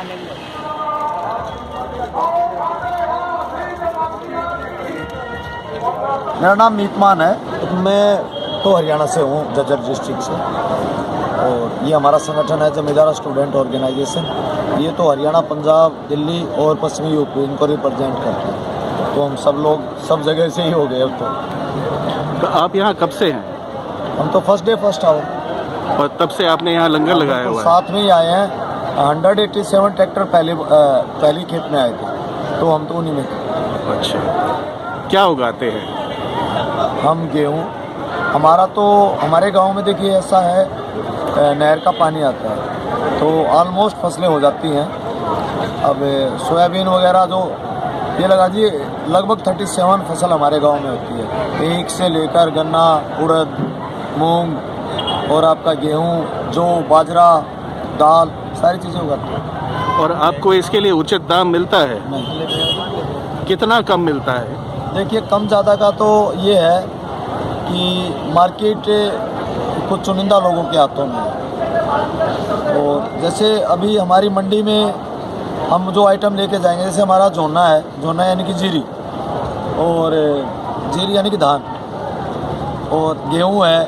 डालेंगे। मेरा नाम मीतमान है, मैं तो हरियाणा से हूँ, जज्जर डिस्ट्रिक्ट से। और ये हमारा संगठन है जमींदारा स्टूडेंट ऑर्गेनाइजेशन। ये तो हरियाणा, पंजाब, दिल्ली और पश्चिमी यूपी इनको रिप्रेजेंट करते हैं। तो हम सब लोग सब जगह से ही हो गए अब तो आप यहाँ कब से हैं? हम तो फर्स्ट डे फर्स्ट आवर, और तब से आपने यहाँ लंगर लगाया हुआ है? साथ में ही आए हैं। 187 ट्रैक्टर पहली खेप में आए थे, तो हम तो उन्हीं में थे। अच्छा, क्या उगाते हैं? हम गेहूँ, हमारा तो हमारे गांव में देखिए ऐसा है, नहर का पानी आता है तो ऑलमोस्ट फसलें हो जाती हैं। अब सोयाबीन वगैरह जो ये लगा दिए, लगभग 37 फसल हमारे गांव में होती है। एक से लेकर गन्ना, उड़द, मूंग और आपका गेहूं, जौ, बाजरा, दाल, सारी चीज़ें उगाते हैं। और आपको इसके लिए उचित दाम मिलता है? नहीं, कितना कम मिलता है? देखिए कम ज़्यादा का तो ये है कि मार्केट कुछ चुनिंदा लोगों के हाथों में है। और जैसे अभी हमारी मंडी में हम जो आइटम लेके जाएंगे, जैसे हमारा जोना है, जोना यानी कि जीरी, और जीरी यानी कि धान, और गेहूं है,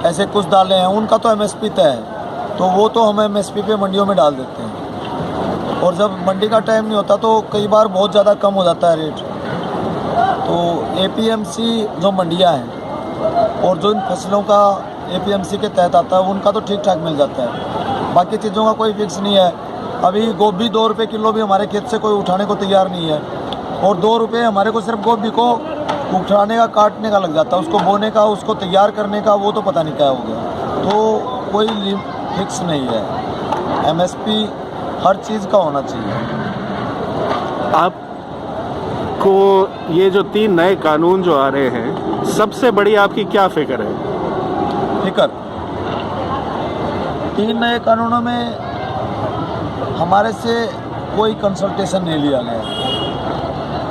ऐसे कुछ दालें हैं, उनका तो एमएसपी तय है, तो वो तो हम एमएसपी पे मंडियों में डाल देते हैं। और जब मंडी का टाइम नहीं होता तो कई बार बहुत ज़्यादा कम हो जाता है रेट। तो एपीएमसी जो मंडियां हैं और जो इन फसलों का एपीएमसी के तहत आता है उनका तो ठीक ठाक मिल जाता है। बाकी चीज़ों का कोई फिक्स नहीं है। अभी गोभी 2 रुपये किलो भी हमारे खेत से कोई उठाने को तैयार नहीं है, और 2 रुपये हमारे को सिर्फ गोभी को उठाने का, काटने का लग जाता है, उसको बोने का, उसको तैयार करने का, वो तो पता नहीं क्या हो गया। तो कोई फिक्स नहीं है, एमएसपी हर चीज़ का होना चाहिए। आपको ये जो 3 नए कानून जो आ रहे हैं, सबसे बड़ी आपकी क्या फिक्र है? फिक्र 3 नए कानूनों में हमारे से कोई कंसल्टेशन नहीं लिया गया।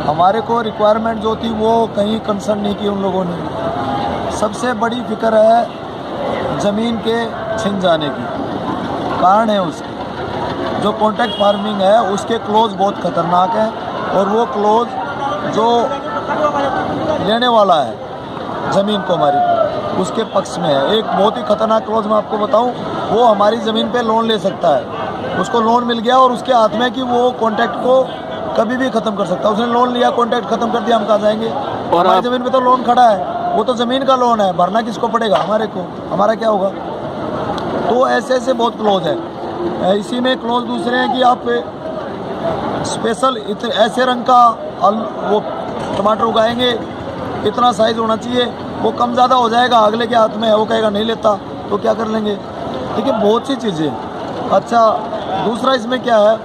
हमारे को रिक्वायरमेंट जो थी वो कहीं कंसल्ट नहीं की उन लोगों ने। सबसे बड़ी फिक्र है ज़मीन के छिन जाने की। कारण है उसकी, जो कॉन्ट्रैक्ट फार्मिंग है उसके क्लोज बहुत ख़तरनाक है, और वो क्लोज जो लेने वाला है ज़मीन को हमारी को, उसके पक्ष में है। एक बहुत ही ख़तरनाक क्लोज मैं आपको बताऊं, वो हमारी ज़मीन पे लोन ले सकता है, उसको लोन मिल गया और उसके हाथ में कि वो कॉन्ट्रैक्ट को कभी भी ख़त्म कर सकता है। उसने लोन लिया, कॉन्ट्रैक्ट ख़त्म कर दिया, हम कहाँ जाएंगे? और हमारी ज़मीन पे तो लोन खड़ा है, वो तो ज़मीन का लोन है, भरना किसको पड़ेगा? हमारे को। हमारा क्या होगा? तो ऐसे ऐसे बहुत क्लोज है। इसी में क्लोज दूसरे हैं कि आप स्पेशल ऐसे रंग का वो टमाटर उगाएंगे, इतना साइज़ होना चाहिए, वो कम ज़्यादा हो जाएगा, अगले के हाथ में है, वो कहेगा नहीं लेता, तो क्या कर लेंगे? देखिए बहुत सी चीज़ें। अच्छा, दूसरा इसमें क्या है,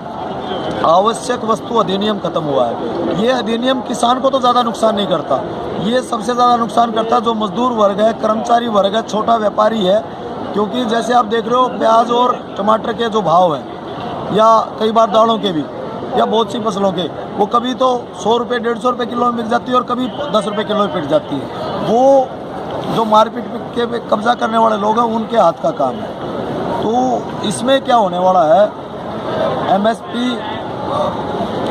आवश्यक वस्तु अधिनियम खत्म हुआ है। ये अधिनियम किसान को तो ज़्यादा नुकसान नहीं करता, ये सबसे ज़्यादा नुकसान करता है जो मजदूर वर्ग है, कर्मचारी वर्ग है, छोटा व्यापारी है। क्योंकि जैसे आप देख रहे हो प्याज और टमाटर के जो भाव हैं, या कई बार दालों के भी, या बहुत सी फसलों के, वो कभी तो 100 रुपये 150 रुपये किलो में बिक जाती है और कभी 10 रुपये किलो में बिक जाती है। वो जो मार्केट के पे कब्जा करने वाले लोग हैं उनके हाथ का काम है। तो इसमें क्या होने वाला है, एमएसपी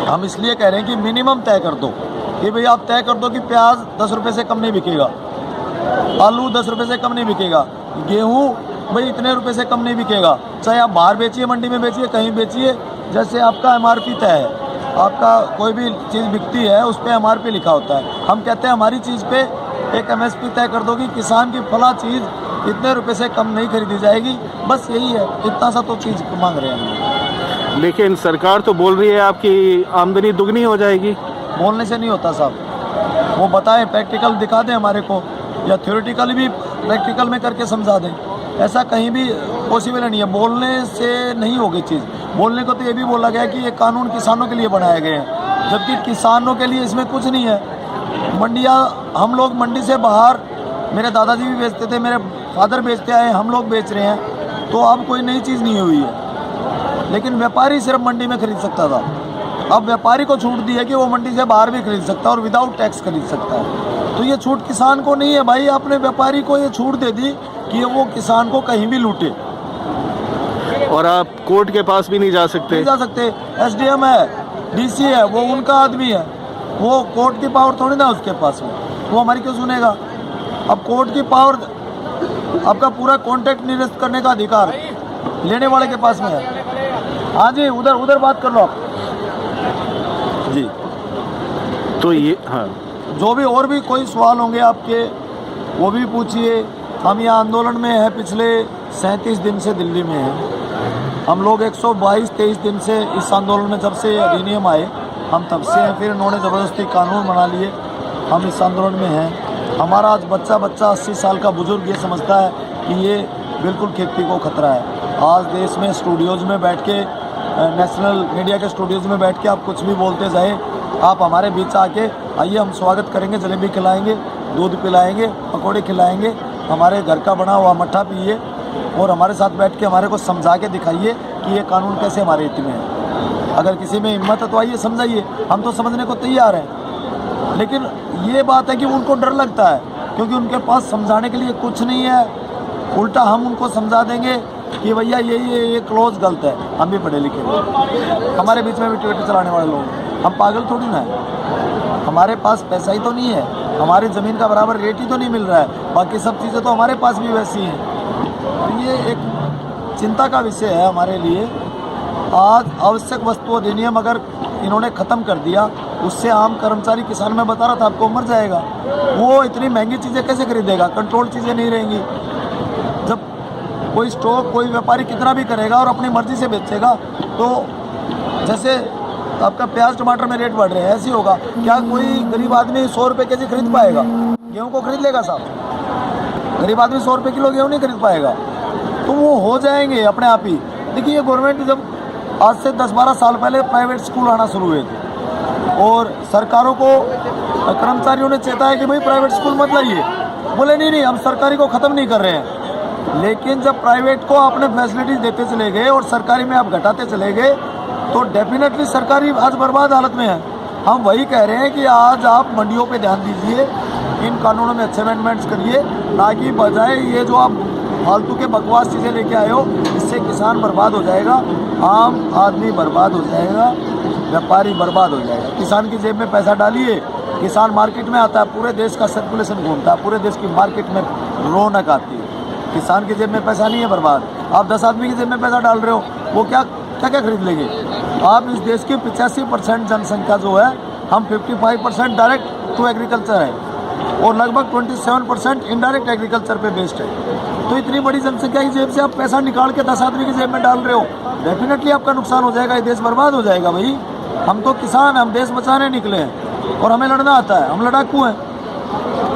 हम इसलिए कह रहे हैं कि मिनिमम तय कर दो, कि भाई आप तय कर दो कि प्याज 10 रुपये से कम नहीं बिकेगा, आलू 10 रुपये से कम नहीं बिकेगा, गेहूँ भाई इतने रुपए से कम नहीं बिकेगा, चाहे आप बाहर बेचिए, मंडी में बेचिए, कहीं बेचिए। जैसे आपका एमआरपी तय है, आपका कोई भी चीज़ बिकती है उस पर एमआरपी लिखा होता है। हम कहते हैं हमारी चीज़ पे एक एमएसपी तय कर दो कि किसान की फला चीज़ इतने रुपए से कम नहीं खरीदी जाएगी, बस यही है, इतना सा तो चीज़ मांग रहे हैं। लेकिन सरकार तो बोल रही है आपकी आमदनी दुगनी हो जाएगी। बोलने से नहीं होता साहब, वो बताएं, प्रैक्टिकल दिखा दें हमारे को, या थ्योरेटिकल भी प्रैक्टिकल में करके समझा दें। ऐसा कहीं भी पॉसिबल नहीं है, बोलने से नहीं होगी चीज़। बोलने को तो ये भी बोला गया कि ये कानून किसानों के लिए बनाए गए हैं, जबकि किसानों के लिए इसमें कुछ नहीं है। मंडियाँ, हम लोग मंडी से बाहर, मेरे दादाजी भी बेचते थे, मेरे फादर बेचते आए, हम लोग बेच रहे हैं, तो अब कोई नई चीज़ नहीं हुई है। लेकिन व्यापारी सिर्फ मंडी में खरीद सकता था, अब व्यापारी को छूट दी है कि वो मंडी से बाहर भी खरीद सकता है और विदाउट टैक्स खरीद सकता है। तो ये छूट किसान को नहीं है भाई, आपने व्यापारी को ये छूट दे दी कि वो किसान को कहीं भी लूटे। और आप कोर्ट के पास भी नहीं जा सकते? नहीं जा सकते। एसडीएम है, डीसी है, वो उनका आदमी है, वो कोर्ट की पावर थोड़ी ना उसके पास में, वो हमारी क्यों सुनेगा? अब कोर्ट की पावर, आपका पूरा कॉन्ट्रैक्ट निरस्त करने का अधिकार लेने वाले के पास में है। हाँ जी, उधर उधर बात कर लो आप जी। तो ये हाँ, जो भी और भी कोई सवाल होंगे आपके, वो भी पूछिए। हम यहाँ आंदोलन में हैं, पिछले 37 दिन से दिल्ली में हैं। हम लोग 122-23 दिन से इस आंदोलन में, जब से अधिनियम आए हम तब से हैं। फिर इन्होंने ज़बरदस्ती कानून बना लिए, हम इस आंदोलन में हैं। हमारा आज बच्चा 80 साल का बुजुर्ग ये समझता है कि ये बिल्कुल खेती को खतरा है। आज देश में स्टूडियोज़ में बैठ के, नेशनल मीडिया के स्टूडियोज़ में बैठ के आप कुछ भी बोलते जाए, आप हमारे बीच आके आइए, हम स्वागत करेंगे, जलेबी खिलाएंगे, दूध पिलाएंगे, पकौड़े खिलाएंगे, हमारे घर का बना हुआ मट्ठा पिए और हमारे साथ बैठ के हमारे को समझा के दिखाइए कि ये कानून कैसे हमारे हित में है। अगर किसी में हिम्मत है तो आइए समझाइए, हम तो समझने को तैयार हैं। लेकिन ये बात है कि उनको डर लगता है, क्योंकि उनके पास समझाने के लिए कुछ नहीं है। उल्टा हम उनको समझा देंगे कि भैया ये क्लोज गलत है। हम भी पढ़े लिखे हैं, हमारे बीच में भी ट्विटर चलाने वाले लोग, हम पागल थोड़ी ना है। हमारे पास पैसा ही तो नहीं है, हमारी ज़मीन का बराबर रेट ही तो नहीं मिल रहा है, बाकी सब चीज़ें तो हमारे पास भी वैसी हैं। तो ये एक चिंता का विषय है हमारे लिए। आज आवश्यक वस्तु अधिनियम अगर इन्होंने ख़त्म कर दिया, उससे आम कर्मचारी, किसान, में बता रहा था आपको, मर जाएगा। वो इतनी महंगी चीज़ें कैसे खरीदेगा? कंट्रोल चीज़ें नहीं रहेंगी। जब कोई स्टॉक, कोई व्यापारी कितना भी करेगा और अपनी मर्ज़ी से बेचेगा, तो जैसे आपका प्याज टमाटर में रेट बढ़ रहे हैं, ऐसे होगा। क्या कोई गरीब आदमी 100 रुपये केजी खरीद पाएगा? गेहूँ को खरीद लेगा साहब? गरीब आदमी 100 रुपये किलो गेहूँ नहीं खरीद पाएगा। तो वो हो जाएंगे अपने आप ही। देखिए, ये गवर्नमेंट जब आज से 10-12 साल पहले प्राइवेट स्कूल आना शुरू हुए थे और सरकारों को, कर्मचारियों ने चेताया कि भाई प्राइवेट स्कूल मत लाइए, बोले नहीं, हम सरकारी को ख़त्म नहीं कर रहे हैं। लेकिन जब प्राइवेट को आपने फैसिलिटीज देते चले गए और सरकारी में आप घटाते चले गए, तो डेफिनेटली सरकारी आज बर्बाद हालत में है। हम वही कह रहे हैं कि आज आप मंडियों पे ध्यान दीजिए, इन कानूनों में अच्छे अमेंडमेंट्स करिए, ना कि बजाय ये जो आप फालतू के बकवास चीज़ें लेके आए हो, इससे किसान बर्बाद हो जाएगा, आम आदमी बर्बाद हो जाएगा, व्यापारी बर्बाद हो जाएगा। किसान की जेब में पैसा डालिए, किसान मार्केट में आता है, पूरे देश का सर्कुलेशन घूमता है, पूरे देश की मार्केट में रौनक आती है। किसान की जेब में पैसा नहीं है बर्बाद। आप 10 आदमी की जेब में पैसा डाल रहे हो, वो क्या खरीद लेंगे? आप इस देश की 85% जनसंख्या जो है, हम 55% डायरेक्ट टू एग्रीकल्चर है और लगभग 27% इनडायरेक्ट एग्रीकल्चर पे बेस्ड है। तो इतनी बड़ी जनसंख्या की जेब से आप पैसा निकाल के 10 आदमी की जेब में डाल रहे हो, डेफिनेटली आपका नुकसान हो जाएगा, ये देश बर्बाद हो जाएगा। भाई, हम तो किसान हैं, हम देश बचाने निकले हैं और हमें लड़ना आता है। हम लड़ाकू हैं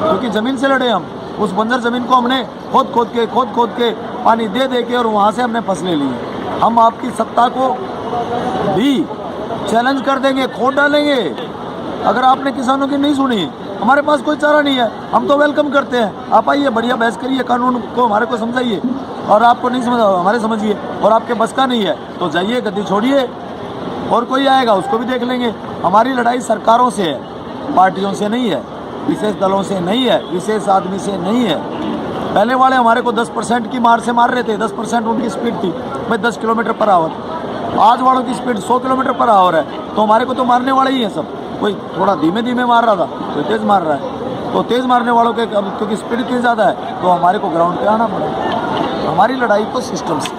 क्योंकि ज़मीन से लड़े। हम उस बंजर ज़मीन को हमने खोद के पानी दे के और वहाँ से हमने फसलें ली। हम आपकी सत्ता को भी चैलेंज कर देंगे, खोद डालेंगे अगर आपने किसानों की नहीं सुनी। हमारे पास कोई चारा नहीं है, हम तो वेलकम करते हैं। आप आइए, बढ़िया बहस करिए, कानून को हमारे को समझाइए, और आपको नहीं समझ हमारे समझिए, और आपके बस का नहीं है तो जाइए, गद्दी छोड़िए, और कोई आएगा उसको भी देख लेंगे। हमारी लड़ाई सरकारों से है, पार्टियों से नहीं है, विशेष दलों से नहीं है, विशेष आदमी से नहीं है। पहले वाले हमारे को 10% की मार से मार रहे थे, 10% उनकी स्पीड थी भाई 10 किलोमीटर पर आवर। आज वालों की स्पीड 100 किलोमीटर पर आवर है, तो हमारे को तो मारने वाले ही हैं सब। कोई थोड़ा धीमे धीमे मार रहा था, कोई तेज़ मार रहा है। तो तेज़ मारने वालों के अब क्योंकि स्पीड इतनी ज़्यादा है, तो हमारे को ग्राउंड पे आना पड़ा। हमारी लड़ाई तो सिस्टम से।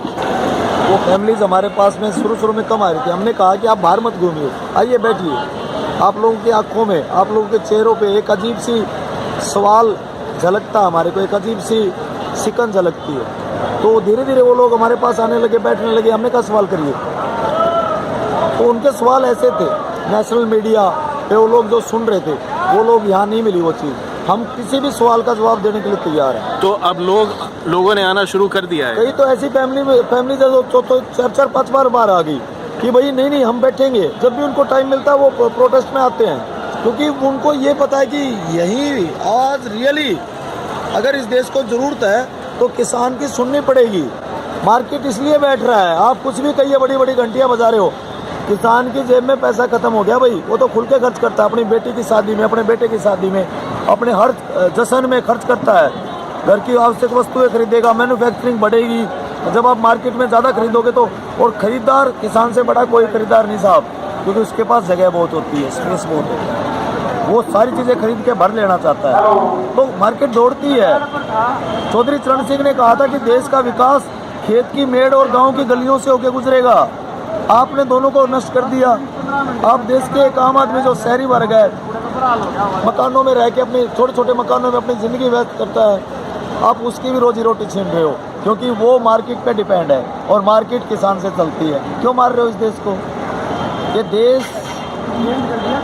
वो फैमिलीज हमारे पास में शुरू में कम आ रही थी। हमने कहा कि आप बाहर मत घूमिए, आइए बैठिए। आप लोगों की आँखों में, आप लोगों के चेहरों पर एक अजीब सी सवाल झलकता, हमारे को एक अजीब सी सिकन झलकती है। तो धीरे धीरे वो लोग हमारे पास आने लगे, बैठने लगे। हमने कहा सवाल करिए, तो उनके सवाल ऐसे थे। नेशनल मीडिया पे वो लोग जो सुन रहे थे, वो लोग यहाँ नहीं मिली वो चीज़। हम किसी भी सवाल का जवाब देने के लिए तैयार हैं। तो अब लोगों ने आना शुरू कर दिया है। कई तो ऐसी फैमिली जो 4-5 बार आ गई कि भाई नहीं हम बैठेंगे। जब भी उनको टाइम मिलता है वो प्रोटेस्ट में आते हैं, क्योंकि उनको ये पता है कि यही आज रियली अगर इस देश को ज़रूरत है तो किसान की सुननी पड़ेगी। मार्केट इसलिए बैठ रहा है, आप कुछ भी कहिए, बड़ी बड़ी घंटियाँ बजा रहे हो, किसान की जेब में पैसा खत्म हो गया भाई। वो तो खुल के खर्च करता है, अपनी बेटी की शादी में, अपने बेटे की शादी में, अपने हर जश्न में खर्च करता है। घर की आवश्यक वस्तुएं खरीदेगा, मैन्युफैक्चरिंग बढ़ेगी, जब आप मार्केट में ज़्यादा खरीदोगे तो, और ख़रीदार किसान से बड़ा कोई खरीदार नहीं साहब, क्योंकि उसके पास जगह बहुत होती है, स्पेस बहुत होती है, वो सारी चीज़ें खरीद के भर लेना चाहता है, तो मार्केट दौड़ती है। चौधरी चरण सिंह ने कहा था कि देश का विकास खेत की मेड़ और गांव की गलियों से होकर गुजरेगा। आपने दोनों को नष्ट कर दिया। आप देश के एक आम आदमी जो शहरी वर्ग है, मकानों में रह के अपने छोटे छोटे मकानों में अपनी ज़िंदगी व्यस्त करता है, आप उसकी भी रोजी रोटी छीन रहे हो, क्योंकि वो मार्केट पे डिपेंड है और मार्केट किसान से चलती है। क्यों मार रहे हो इस देश को? ये देश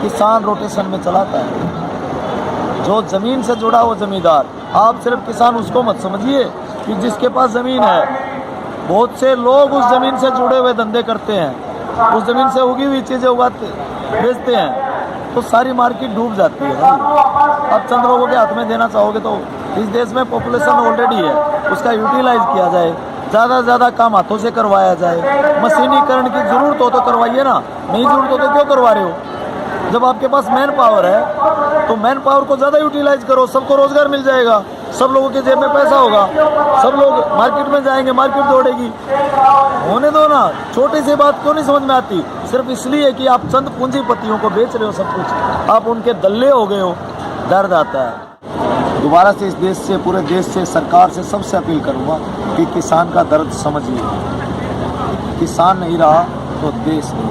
किसान रोटेशन में चलाता है। जो ज़मीन से जुड़ा वो ज़मींदार, आप सिर्फ किसान उसको मत समझिए कि जिसके पास ज़मीन है। बहुत से लोग उस ज़मीन से जुड़े हुए धंधे करते हैं, उस ज़मीन से उगी हुई चीज़ें उगाते बेचते हैं, तो सारी मार्केट डूब जाती है। अब चंद लोगों के हाथ में देना चाहोगे तो इस देश में पॉपुलेशन ऑलरेडी है, उसका यूटिलाइज किया जाए, ज़्यादा से ज़्यादा काम हाथों से करवाया जाए। मशीनीकरण की ज़रूरत हो तो करवाइए ना, नहीं ज़रूरत हो तो क्यों करवा रहे हो? जब आपके पास मैन पावर है तो मैन पावर को ज़्यादा यूटिलाइज करो, सबको रोज़गार मिल जाएगा, सब लोगों के जेब में पैसा होगा, सब लोग मार्केट में जाएंगे, मार्केट दौड़ेगी। होने दो ना, छोटी सी बात क्यों नहीं समझ में आती? सिर्फ इसलिए कि आप चंद पूंजीपतियों को बेच रहे हो सब कुछ, आप उनके दल्ले हो गए हो। दर्द आता है। दोबारा से इस देश से, पूरे देश से, सरकार से सबसे अपील करूँगा कि किसान का दर्द समझिए। किसान नहीं रहा तो देश नहीं।